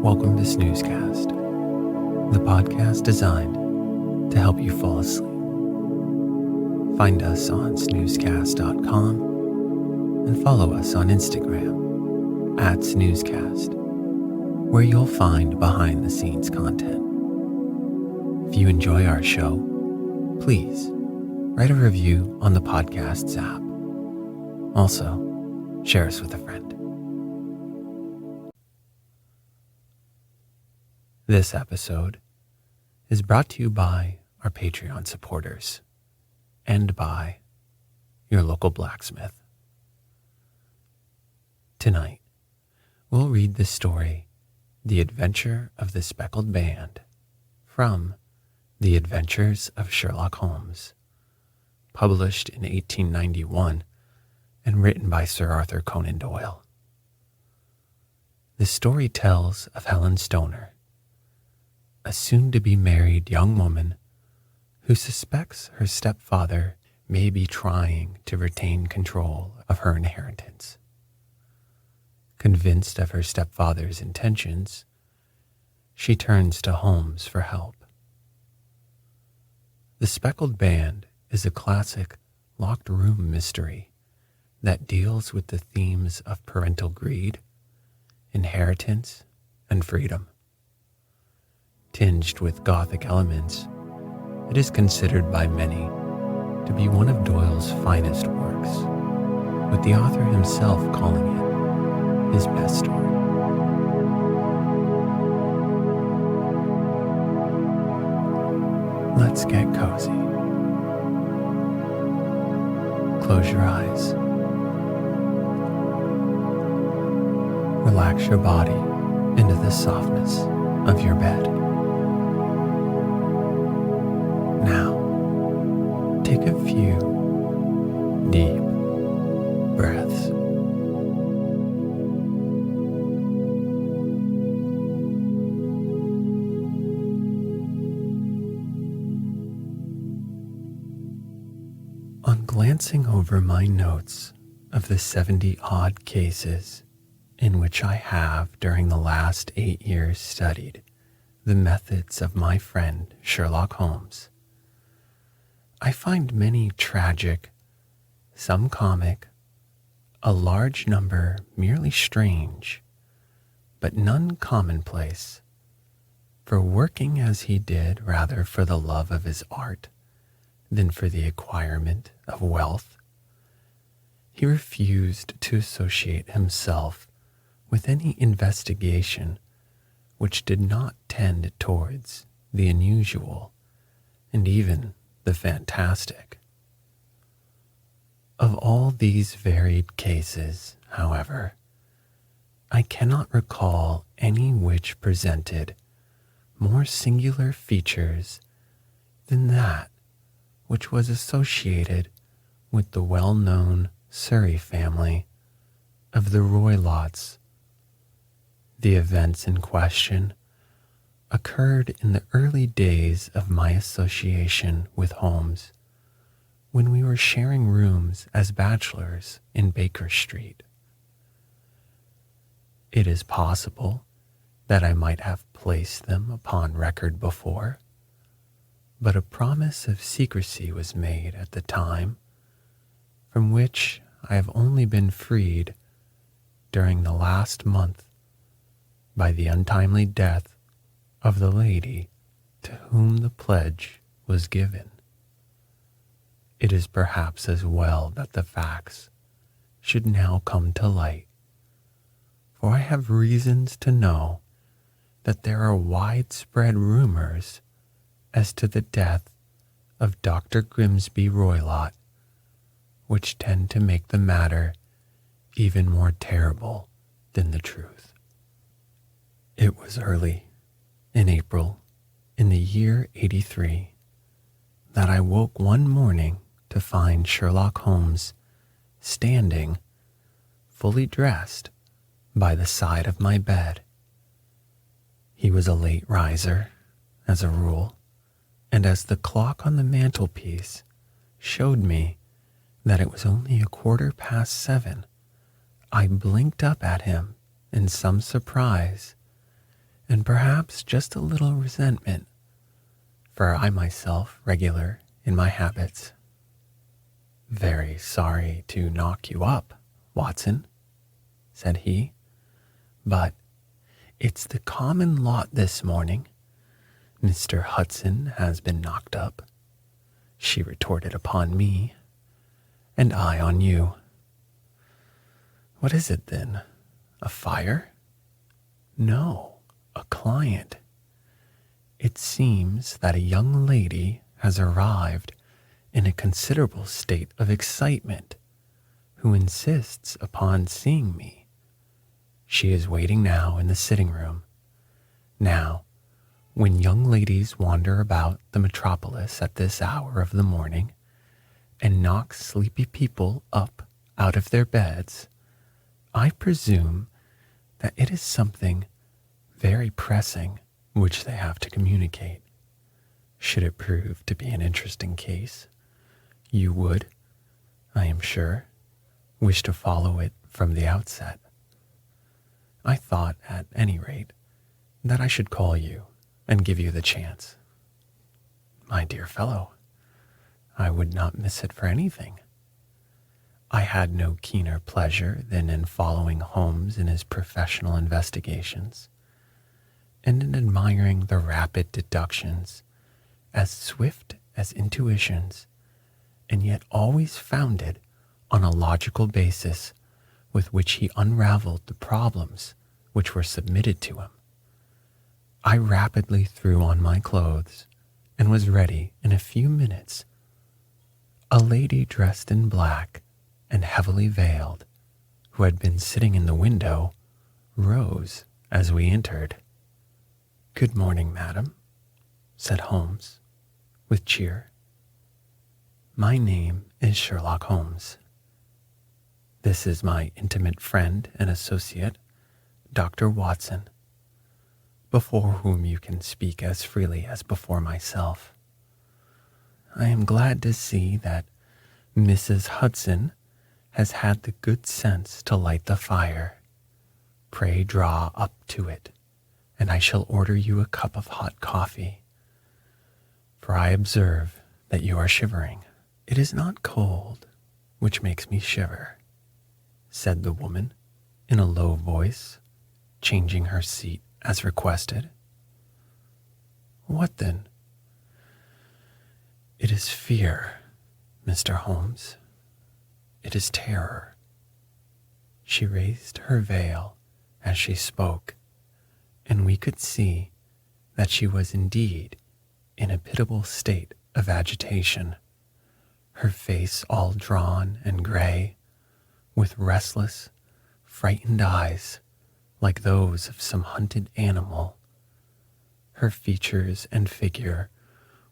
Welcome to Snoozecast, the podcast designed to help you fall asleep. Find us on snoozecast.com and follow us on Instagram @Snoozecast, where you'll find behind-the-scenes content. If you enjoy our show, please write a review on the podcast's app. Also, share us with a friend. This episode is brought to you by our Patreon supporters and by your local blacksmith. Tonight, we'll read the story, The Adventure of the Speckled Band, from The Adventures of Sherlock Holmes, published in 1891 and written by Sir Arthur Conan Doyle. The story tells of Helen Stoner, a soon-to-be married young woman who suspects her stepfather may be trying to retain control of her inheritance. Convinced of her stepfather's intentions, she turns to Holmes for help. The Speckled Band is a classic locked room mystery that deals with the themes of parental greed, inheritance, and freedom. Tinged with Gothic elements, it is considered by many to be one of Doyle's finest works, with the author himself calling it his best story. Let's get cozy. Close your eyes. Relax your body into the softness of your bed. Now, take a few deep breaths. On glancing over my notes of the 70-odd cases in which I have during the last 8 years studied the methods of my friend Sherlock Holmes, I find many tragic, some comic, a large number merely strange, but none commonplace, for working as he did rather for the love of his art than for the acquirement of wealth, he refused to associate himself with any investigation which did not tend towards the unusual and even the fantastic. Of all these varied cases, however, I cannot recall any which presented more singular features than that which was associated with the well-known Surrey family of the Roylotts. The events in question occurred in the early days of my association with Holmes, when we were sharing rooms as bachelors in Baker Street. It is possible that I might have placed them upon record before, but a promise of secrecy was made at the time, from which I have only been freed during the last month by the untimely death of the lady to whom the pledge was given. It is perhaps as well that the facts should now come to light, for I have reasons to know that there are widespread rumors as to the death of Dr. Grimsby Roylott, which tend to make the matter even more terrible than the truth. It was early in April in the year 83 that I woke one morning to find Sherlock Holmes standing, fully dressed, by the side of my bed. He was a late riser, as a rule, and as the clock on the mantelpiece showed me that it was only 7:15, I blinked up at him in some surprise and perhaps just a little resentment, for I myself regular in my habits. Very sorry to knock you up, Watson, said he, but it's the common lot this morning. Mr. Hudson has been knocked up, she retorted upon me, and I on you. What is it then? A fire? No, a client. It seems that a young lady has arrived in a considerable state of excitement, who insists upon seeing me. She is waiting now in the sitting room. Now, when young ladies wander about the metropolis at this hour of the morning and knock sleepy people up out of their beds, I presume that it is something very pressing which they have to communicate. Should it prove to be an interesting case, you would, I am sure, wish to follow it from the outset. I thought, at any rate, that I should call you and give you the chance. My dear fellow, I would not miss it for anything. I had no keener pleasure than in following Holmes in his professional investigations, and in admiring the rapid deductions, as swift as intuitions, and yet always founded on a logical basis with which he unraveled the problems which were submitted to him. I rapidly threw on my clothes and was ready in a few minutes. A lady dressed in black and heavily veiled, who had been sitting in the window, rose as we entered. "Good morning, madam," said Holmes, with cheer. "My name is Sherlock Holmes. This is my intimate friend and associate, Dr. Watson, before whom you can speak as freely as before myself. I am glad to see that Mrs. Hudson has had the good sense to light the fire. Pray draw up to it, and I shall order you a cup of hot coffee, for I observe that you are shivering." "It is not cold which makes me shiver," said the woman in a low voice, changing her seat as requested. "What then?" "It is fear, Mr. Holmes. It is terror." She raised her veil as she spoke, and we could see that she was indeed in a pitiable state of agitation, her face all drawn and gray, with restless, frightened eyes like those of some hunted animal. Her features and figure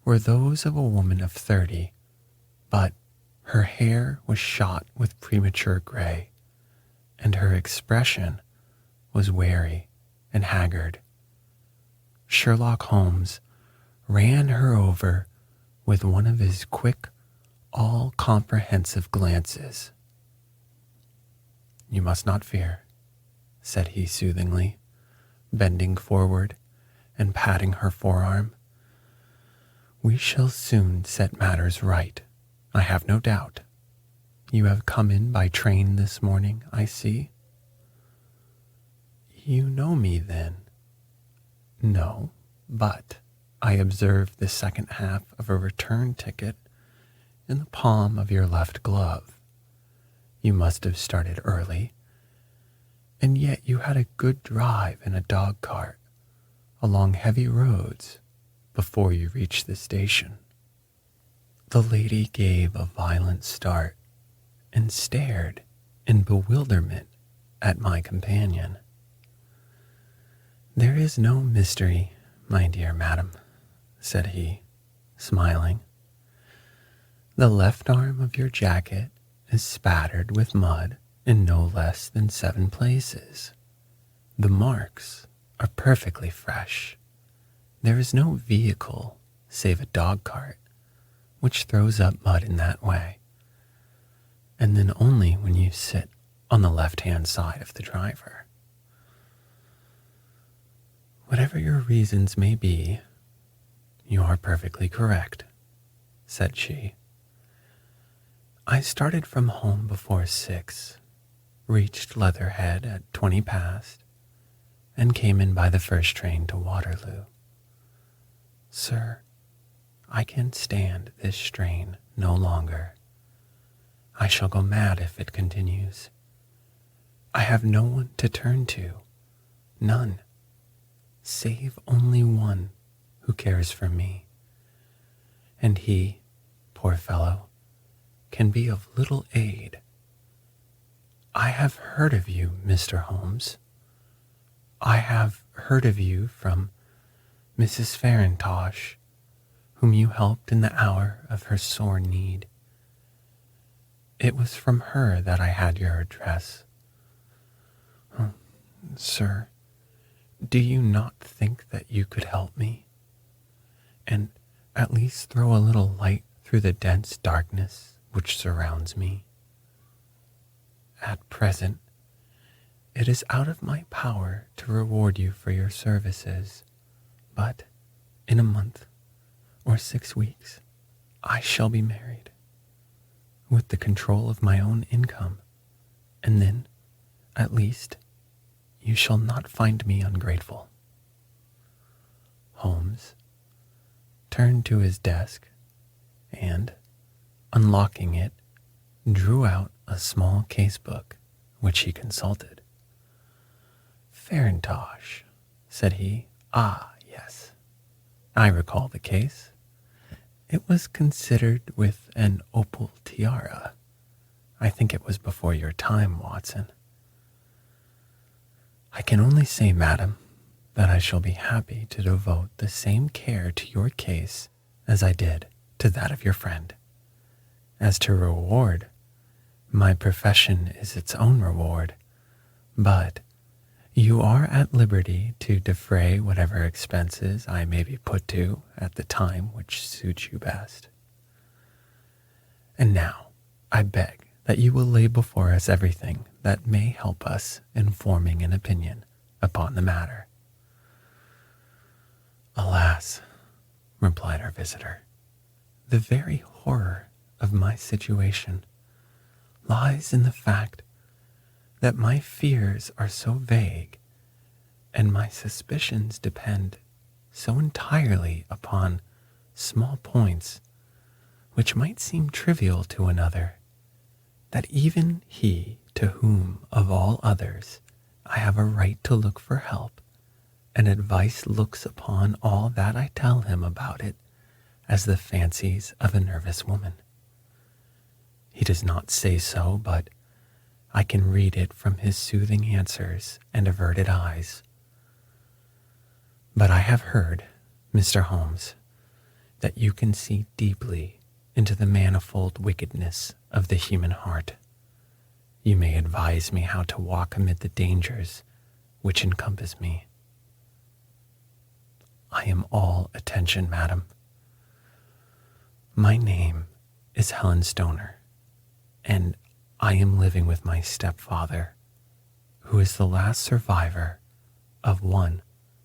were those of a woman of 30, but her hair was shot with premature gray, and her expression was wary and haggard. Sherlock Holmes ran her over with one of his quick, all-comprehensive glances. "You must not fear," said he soothingly, bending forward and patting her forearm. "We shall soon set matters right, I have no doubt. You have come in by train this morning, I see." "You know me, then?" "No, but I observed the second half of a return ticket in the palm of your left glove. You must have started early, and yet you had a good drive in a dog cart along heavy roads before you reached the station." The lady gave a violent start and stared in bewilderment at my companion. "There is no mystery, my dear madam," said he, smiling. "The left arm of your jacket is spattered with mud in no less than 7 places. The marks are perfectly fresh. There is no vehicle save a dog cart which throws up mud in that way, and then only when you sit on the left-hand side of the driver." Whatever your reasons may be, you are perfectly correct, said she. I started from home before 6, reached Leatherhead at 20 past, and came in by the first train to Waterloo. Sir, I can stand this strain no longer. I shall go mad if it continues. I have no one to turn to, none, save only one who cares for me. And he, poor fellow, can be of little aid. I have heard of you, Mr. Holmes. I have heard of you from Mrs. Farintosh, whom you helped in the hour of her sore need. It was from her that I had your address. Oh, sir, do you not think that you could help me, and at least throw a little light through the dense darkness which surrounds me? At present, it is out of my power to reward you for your services, but in a month or 6 weeks, I shall be married, with the control of my own income, and then, at least, you shall not find me ungrateful. Holmes turned to his desk and, unlocking it, drew out a small case-book which he consulted. Farintosh, said he. Ah, yes, I recall the case. It was considered with an opal tiara. I think it was before your time, Watson. I can only say, madam, that I shall be happy to devote the same care to your case as I did to that of your friend. As to reward, my profession is its own reward, but you are at liberty to defray whatever expenses I may be put to at the time which suits you best. And now, I beg that you will lay before us everything that may help us in forming an opinion upon the matter. Alas, replied our visitor, the very horror of my situation lies in the fact that my fears are so vague and my suspicions depend so entirely upon small points which might seem trivial to another, that even he to whom of all others I have a right to look for help and advice looks upon all that I tell him about it as the fancies of a nervous woman. He does not say so, but I can read it from his soothing answers and averted eyes. But I have heard, Mr. Holmes, that you can see deeply into the manifold wickedness of the human heart. You may advise me how to walk amid the dangers which encompass me. I am all attention, madam. My name is Helen Stoner, and I am living with my stepfather, who is the last survivor of one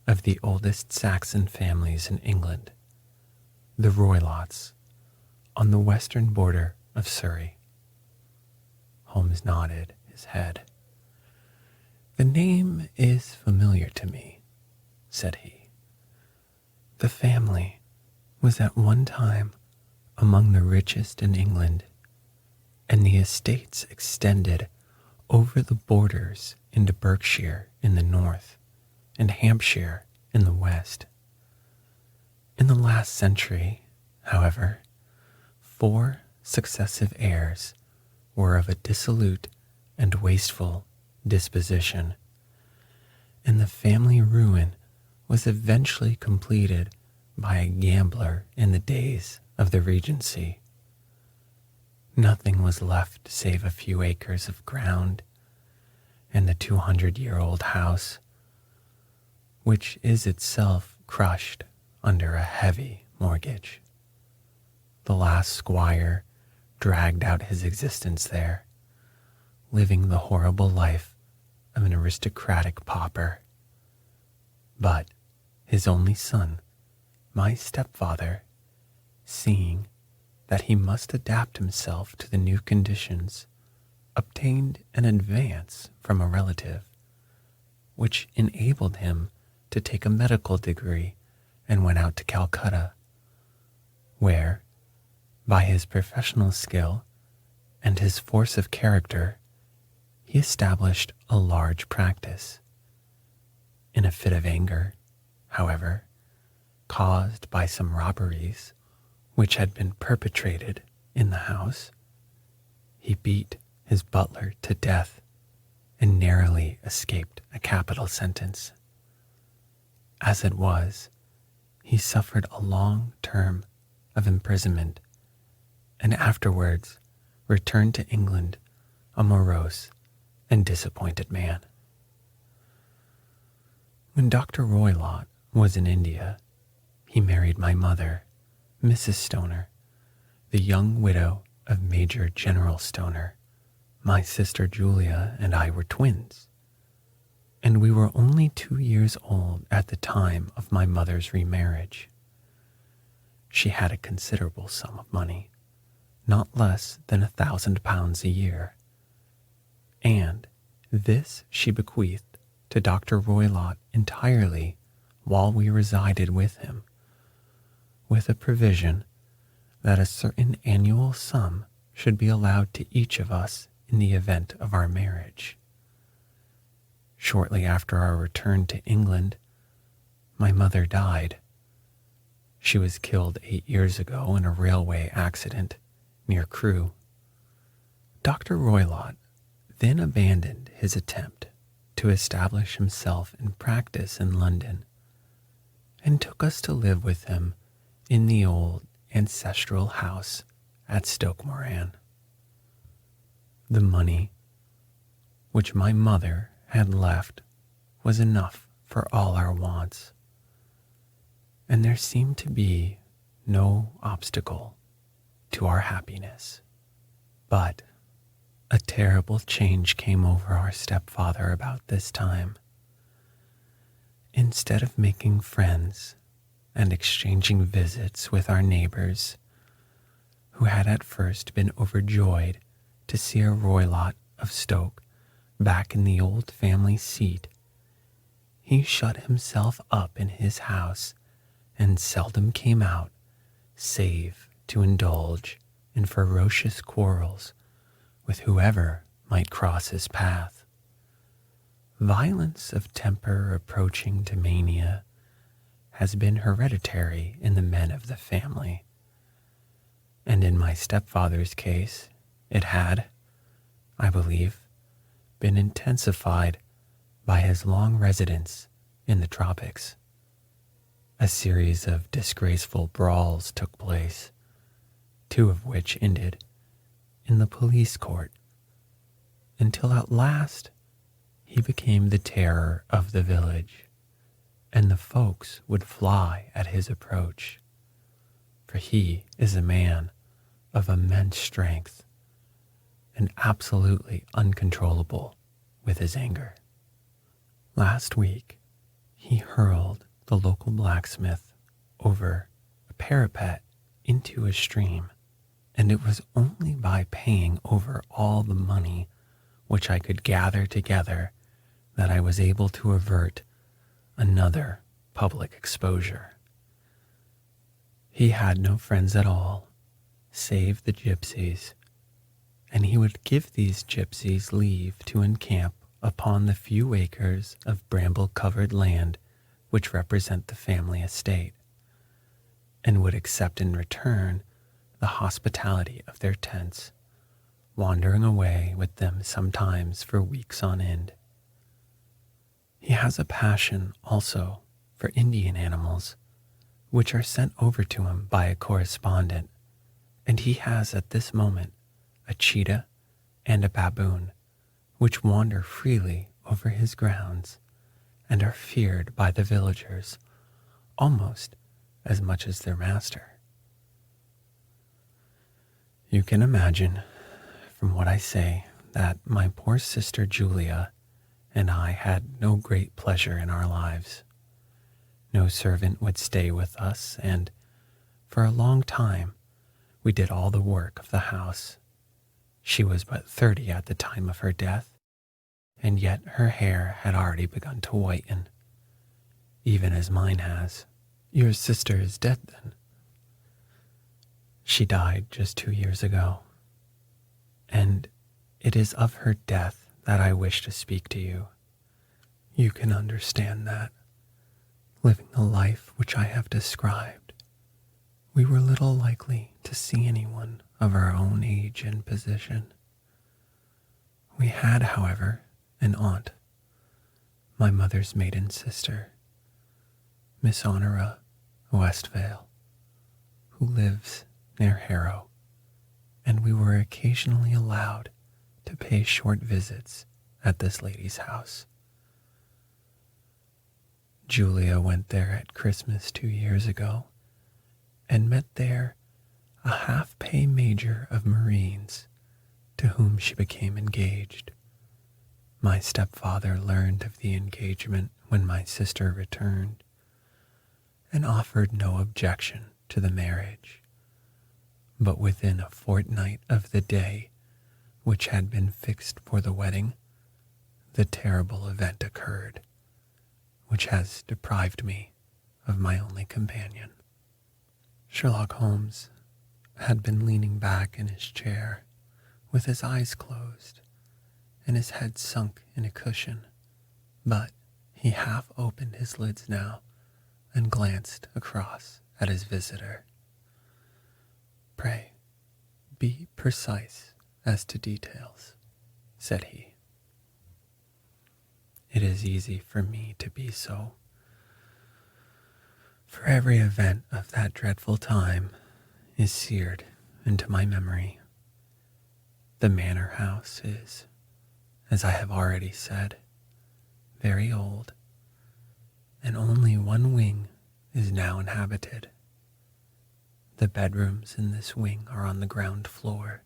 of the oldest Saxon families in England, the Roylotts, on the western border of Surrey. Holmes nodded his head. The name is familiar to me, said he. The family was at one time among the richest in England, and the estates extended over the borders into Berkshire in the north and Hampshire in the west. In the last century, however, 4 successive heirs were of a dissolute and wasteful disposition, and the family ruin was eventually completed by a gambler in the days of the Regency. Nothing was left save a few acres of ground and the 200-year-old house, which is itself crushed under a heavy mortgage. The last squire dragged out his existence there, living the horrible life of an aristocratic pauper. But his only son, my stepfather, seeing that he must adapt himself to the new conditions, obtained an advance from a relative, which enabled him to take a medical degree and went out to Calcutta, where, by his professional skill and his force of character, he established a large practice. In a fit of anger, however, caused by some robberies which had been perpetrated in the house, he beat his butler to death and narrowly escaped a capital sentence. As it was, he suffered a long term of imprisonment and afterwards returned to England a morose and disappointed man. When Dr. Roylott was in India, he married my mother, Mrs. Stoner, the young widow of Major General Stoner. My sister Julia and I were twins, and we were only 2 years old at the time of my mother's remarriage. She had a considerable sum of money, not less than £1,000 a year, and this she bequeathed to Dr. Roylott entirely while we resided with him, with a provision that a certain annual sum should be allowed to each of us in the event of our marriage. Shortly after our return to England, my mother died. She was killed 8 years ago in a railway accident near Crewe. Dr. Roylott then abandoned his attempt to establish himself in practice in London and took us to live with him in the old ancestral house at Stoke Moran. The money which my mother had left was enough for all our wants, and there seemed to be no obstacle to our happiness. But a terrible change came over our stepfather about this time. Instead of making friends and exchanging visits with our neighbors, who had at first been overjoyed to see a Roylott of Stoke back in the old family seat, he shut himself up in his house and seldom came out save to indulge in ferocious quarrels with whoever might cross his path. Violence of temper approaching to mania has been hereditary in the men of the family, and in my stepfather's case, it had, I believe, been intensified by his long residence in the tropics. A series of disgraceful brawls took place, 2 of which ended in the police court, until at last he became the terror of the village, and the folks would fly at his approach, for he is a man of immense strength and absolutely uncontrollable with his anger. Last week, he hurled the local blacksmith over a parapet into a stream, and it was only by paying over all the money which I could gather together that I was able to avert another public exposure. He had no friends at all, save the gypsies, and he would give these gypsies leave to encamp upon the few acres of bramble-covered land which represent the family estate, and would accept in return the hospitality of their tents, wandering away with them sometimes for weeks on end. He has a passion also for Indian animals, which are sent over to him by a correspondent, and he has at this moment a cheetah and a baboon, which wander freely over his grounds and are feared by the villagers almost as much as their master. You can imagine, from what I say, that my poor sister Julia and I had no great pleasure in our lives. No servant would stay with us, and for a long time we did all the work of the house. She was but 30 at the time of her death, and yet her hair had already begun to whiten, even as mine has. Your sister is dead, then? She died just 2 years ago, and it is of her death that I wish to speak to you. You can understand that, living the life which I have described, we were little likely to see anyone of our own age and position. We had, however, an aunt, my mother's maiden sister, Miss Honora Westvale, who lives near Harrow, and we were occasionally allowed to pay short visits at this lady's house. Julia went there at Christmas 2 years ago and met there a half-pay major of Marines to whom she became engaged. My stepfather learned of the engagement when my sister returned and offered no objection to the marriage. But within a fortnight of the day which had been fixed for the wedding, the terrible event occurred, which has deprived me of my only companion. Sherlock Holmes had been leaning back in his chair with his eyes closed and his head sunk in a cushion, but he half opened his lids now and glanced across at his visitor. Pray, be precise as to details, said he. It is easy for me to be so. For every event of that dreadful time is seared into my memory. The manor house is, as I have already said, very old, and only one wing is now inhabited. The bedrooms in this wing are on the ground floor,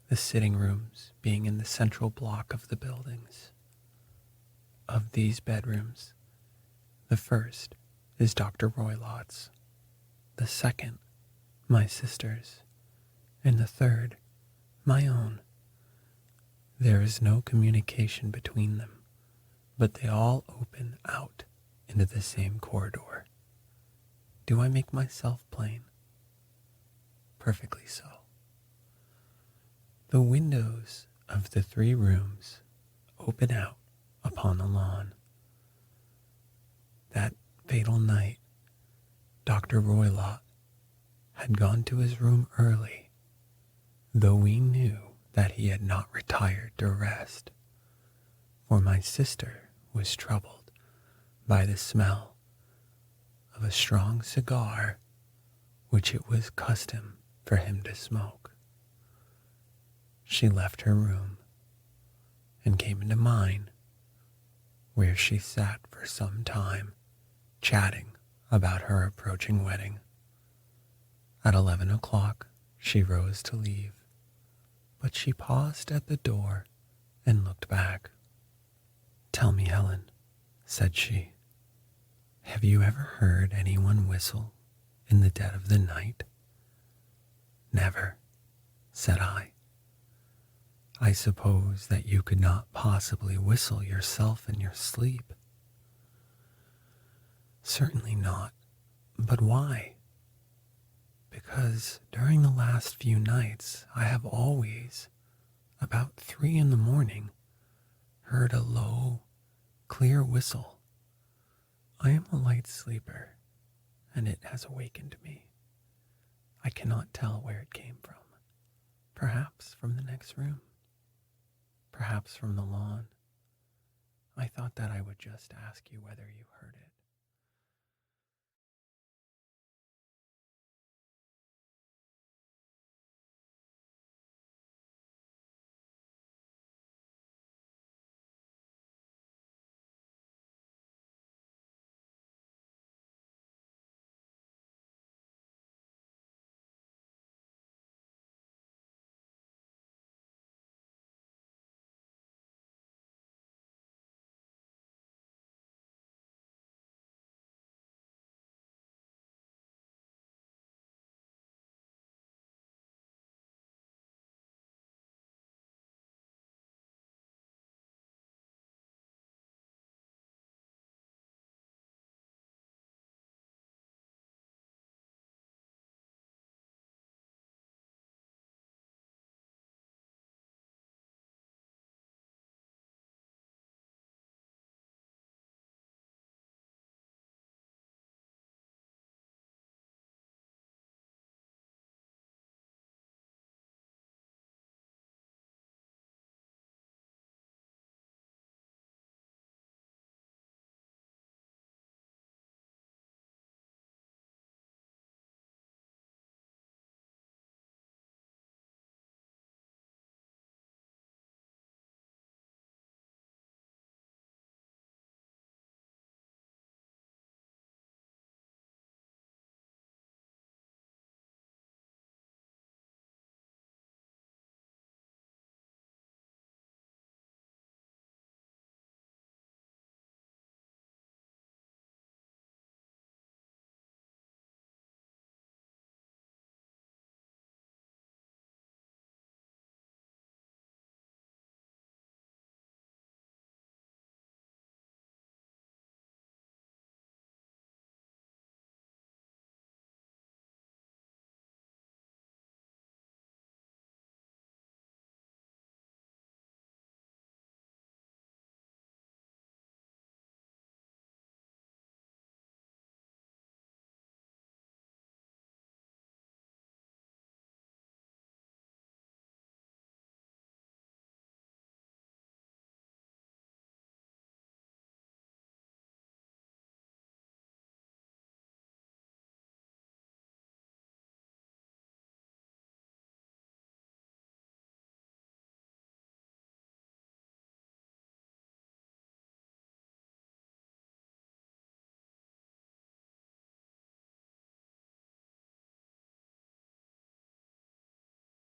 the sitting rooms being in the central block of the buildings. Of these bedrooms, the first is Dr. Roylott's, the second, my sister's, and the third, my own. There is no communication between them, but they all open out into the same corridor. Do I make myself plain? Perfectly so. The windows of the 3 rooms open out upon the lawn. That fatal night, Dr. Roylott had gone to his room early, though we knew that he had not retired to rest, for my sister was troubled by the smell of a strong cigar which it was custom for him to smoke. She left her room and came into mine, where she sat for some time chatting about her approaching wedding. At 11 o'clock, she rose to leave, but she paused at the door and looked back. Tell me, Helen, said she, have you ever heard anyone whistle in the dead of the night? Never, said I. I suppose that you could not possibly whistle yourself in your sleep. Certainly not, but why? Because during the last few nights I have always, about 3 in the morning, heard a low, clear whistle. I am a light sleeper, and it has awakened me. I cannot tell where it came from. Perhaps from the next room. Perhaps from the lawn. I thought that I would just ask you whether you heard it.